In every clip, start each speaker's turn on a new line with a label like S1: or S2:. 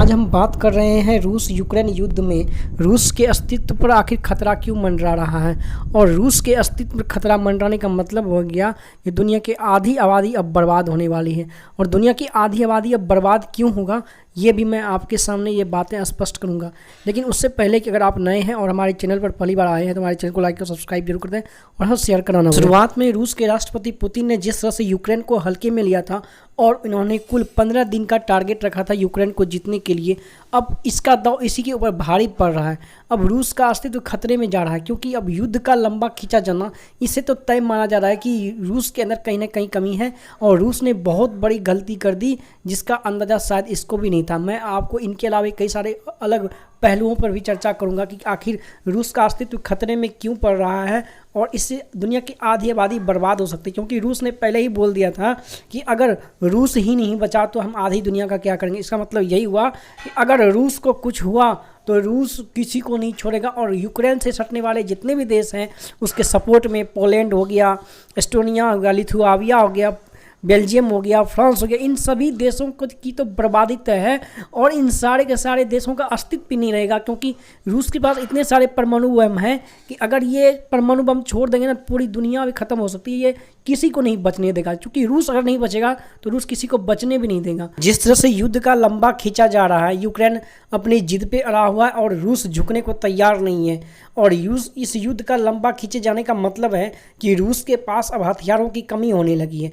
S1: आज हम बात कर रहे हैं रूस यूक्रेन युद्ध में रूस के अस्तित्व पर आखिर खतरा क्यों मंडरा रहा है। और रूस के अस्तित्व पर खतरा मंडराने का मतलब हो गया कि दुनिया की आधी आबादी अब बर्बाद होने वाली है। और दुनिया की आधी आबादी अब बर्बाद क्यों होगा ये भी मैं आपके सामने ये बातें स्पष्ट करूंगा। लेकिन उससे पहले कि अगर आप नए हैं और हमारे चैनल पर पहली बार आए हैं तो हमारे चैनल को लाइक और सब्सक्राइब जरूर कर दें और हाँ शेयर कराना। शुरुआत में रूस के राष्ट्रपति पुतिन ने जिस तरह से यूक्रेन को हल्के में लिया था और इन्होंने कुल 15 दिन का टारगेट रखा था यूक्रेन को जीतने के लिए, अब इसका दाव इसी के ऊपर भारी पड़ रहा है। अब रूस का अस्तित्व खतरे में जा रहा है क्योंकि अब युद्ध का लंबा खींचा जाना इससे तो तय माना जा रहा है कि रूस के अंदर कहीं ना कहीं कमी है और रूस ने बहुत बड़ी गलती कर दी जिसका अंदाज़ा शायद इसको भी नहीं था। मैं आपको इनके अलावा कई सारे अलग पहलुओं पर भी चर्चा करूंगा कि आखिर रूस का अस्तित्व खतरे में क्यों पड़ रहा है और इससे दुनिया की आधी आबादी बर्बाद हो सकती है। क्योंकि रूस ने पहले ही बोल दिया था कि अगर रूस ही नहीं बचा तो हम आधी दुनिया का क्या करेंगे। इसका मतलब यही हुआ कि अगर रूस को कुछ हुआ तो रूस किसी को नहीं छोड़ेगा और यूक्रेन से सटने वाले जितने भी देश हैं उसके सपोर्ट में पोलैंड हो गया, एस्टोनिया हो गया, लिथुआनिया हो गया, बेल्जियम हो गया, फ्रांस हो गया, इन सभी देशों को की तो बर्बादी तय है और इन सारे के सारे देशों का अस्तित्व भी नहीं रहेगा। क्योंकि रूस के पास इतने सारे परमाणु बम हैं कि अगर ये परमाणु बम छोड़ देंगे ना पूरी दुनिया भी खत्म हो सकती है। ये किसी को नहीं बचने देगा क्योंकि रूस अगर नहीं बचेगा तो रूस किसी को बचने भी नहीं देगा। जिस तरह से युद्ध का लंबा खींचा जा रहा है, यूक्रेन अपनी जिद पे अड़ा हुआ है और रूस झुकने को तैयार नहीं है। और इस युद्ध का लंबा खींचे जाने का मतलब है कि रूस के पास अब हथियारों की कमी होने लगी है।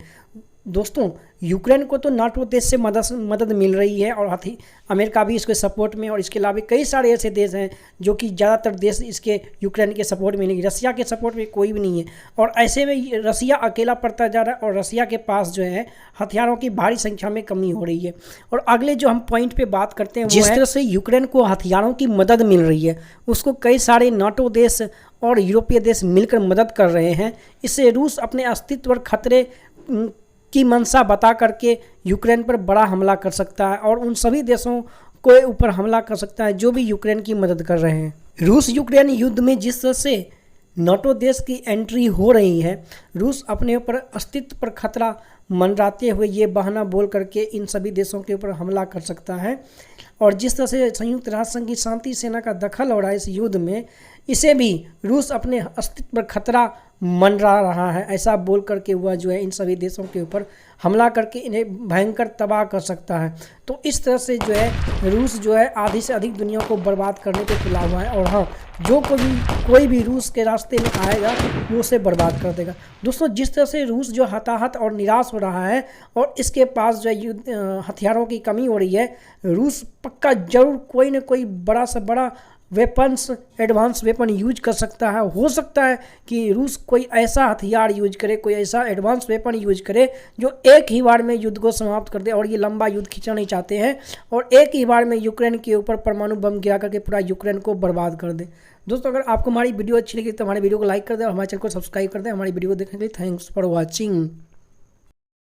S1: दोस्तों, यूक्रेन को तो नाटो देश से मदद मिल रही है और अमेरिका भी इसके सपोर्ट में और इसके अलावा कई सारे ऐसे देश हैं जो कि ज़्यादातर देश इसके यूक्रेन के सपोर्ट में नहीं, रसिया के सपोर्ट में कोई भी नहीं है। और ऐसे में रसिया अकेला पड़ता जा रहा है और रसिया के पास जो है हथियारों की भारी संख्या में कमी हो रही है। और अगले जो हम पॉइंट पे बात करते हैं जिस तरह से यूक्रेन को हथियारों की मदद मिल रही है उसको कई सारे नाटो देश और यूरोपीय देश मिलकर मदद कर रहे हैं। इससे रूस अपने अस्तित्व पर खतरे की मंशा बता करके यूक्रेन पर बड़ा हमला कर सकता है और उन सभी देशों के ऊपर हमला कर सकता है जो भी यूक्रेन की मदद कर रहे हैं। रूस यूक्रेन युद्ध में जिस तरह से नाटो देश की एंट्री हो रही है, रूस अपने ऊपर अस्तित्व पर खतरा मंडराते हुए ये बहाना बोल करके इन सभी देशों के ऊपर हमला कर सकता है। और जिस तरह से संयुक्त राष्ट्र संघ की शांति सेना का दखल हो रहा है इस युद्ध में, इसे भी रूस अपने अस्तित्व पर खतरा मंडरा रहा है ऐसा बोल करके हुआ जो है इन सभी देशों के ऊपर हमला करके इन्हें भयंकर तबाह कर सकता है। तो इस तरह से जो है रूस जो है आधी से अधिक दुनिया को बर्बाद करने पे तुला हुआ है। और हाँ, जो कोई भी रूस के रास्ते में आएगा वो उसे बर्बाद कर देगा। दोस्तों, जिस तरह से रूस जो हताहत और निराश हो रहा है और इसके पास जो है हथियारों की कमी हो रही है, रूस पक्का जरूर कोई ना कोई बड़ा से बड़ा वेपन्स, एडवांस वेपन यूज कर सकता है। हो सकता है कि रूस कोई ऐसा हथियार यूज करे, कोई ऐसा एडवांस वेपन यूज करे जो एक ही बार में युद्ध को समाप्त कर दे। और ये लंबा युद्ध खींचना नहीं चाहते हैं और एक ही बार में यूक्रेन के ऊपर परमाणु बम गिरा करके पूरा यूक्रेन को बर्बाद कर दे। दोस्तों, अगर आपको हमारी वीडियो अच्छी लगी तो हमारे वीडियो को लाइक कर दें और हमारे चैनल को सब्सक्राइब कर दें। हमारी वीडियो को देखने के लिए थैंक्स फॉर वॉचिंग।